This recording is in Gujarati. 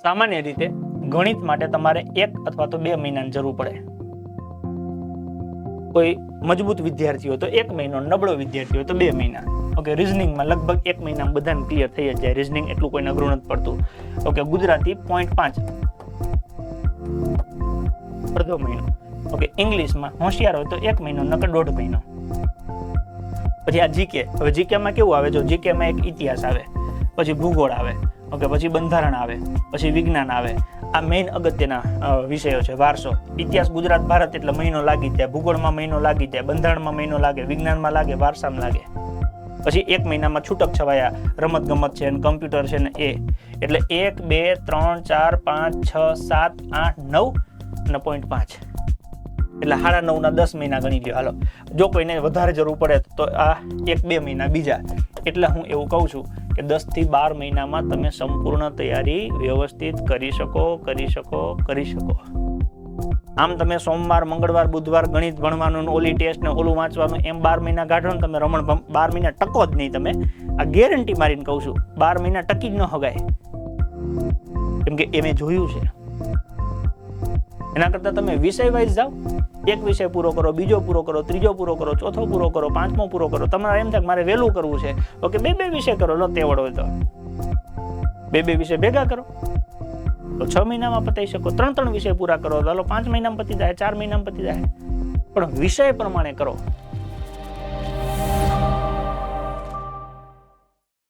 સામાન્ય રીતે ગણિત માટે તમારે 1 અથવા તો 2 મહિનાની જરૂર પડે. કોઈ મજબૂત વિદ્યાર્થી હોય તો 1 મહિનો, નબળો વિદ્યાર્થી હોય તો 2 મહિના. ઓકે, રીઝનિંગમાં લગભગ 1 મહિનામાં બધાને ક્લિયર થઈ જ જાય. રીઝનિંગ એટલું કોઈને અઘરું નથી પડતું. ઓકે, ગુજરાતી 0.5 અડધો મહિનો. ઓકે, ઇંગ્લિશમાં હોશિયાર હોય તો 1 મહિનો, નકર 1.5 મહિનો. પછી આ જીકે. હવે જીકેમાં કેવું આવે? જો જીકેમાં એક ઇતિહાસ આવે, પછી ભૂગોળ આવે, ઓકે, પછી બંધારણ આવે, પછી વિજ્ઞાન આવે. આ મેઇન અગત્યના વિષયો છે. વારસો, ઇતિહાસ, ગુજરાત, ભારત એટલે મહિનો લાગી જાય, ભૂગોળમાં મહિનો લાગી જાય, બંધારણમાં મહિનો લાગે, વિજ્ઞાનમાં લાગે, વારસામાં લાગે. પછી 1 મહિનામાં છૂટક છવાયા રમત ગમત છે ને કમ્પ્યુટર છે ને એ. એટલે 1, 2, 3, 4, 5, 6, 7, 8, 9 અને 0.5 એટલે 9.5 ના 10 મહિના ગણી લ્યો. હાલો, જો કોઈને વધારે જરૂર પડે તો આ 1-2 મહિના બીજા. એટલે હું એવું કહું છું કે 10 થી 12 મહિનામાં તમે સંપૂર્ણ તૈયારી વ્યવસ્થિત કરી શકો. આમ તમે સોમવાર, મંગળવાર, બુધવાર ગણિત ભણવાનું, ઓલી ટેસ્ટ ને ઓલું વાંચવાનું, એમ 12 મહિના કાઢો ને તમે રમણ 12 મહિના ટકો જ નહીં. તમે આ ગેરંટી મારીને કહું છું, 12 મહિના ટકી જ ન હગાય. કેમ કે એ મેં જોયું છે. એના કરતા તમે વિષય વાઇઝ જાઓ, એક વિષય પૂરો કરો, બીજો પૂરો કરો, ત્રીજો પૂરો કરો, ચોથો પૂરો કરો, પાંચમો પૂરો કરો. તમારે એમ થાય મારે વહેલું કરવું છે, ઓકે, 2 વિષય કરો. લો તેવડ હોય તો 2 વિષય ભેગા કરો તો 6 મહિનામાં પતાવી શકો. 3 વિષય પૂરા કરો તો 5 મહિનામાં પતી જાય, 4 મહિનામાં પતી જાય. પણ વિષય પ્રમાણે કરો.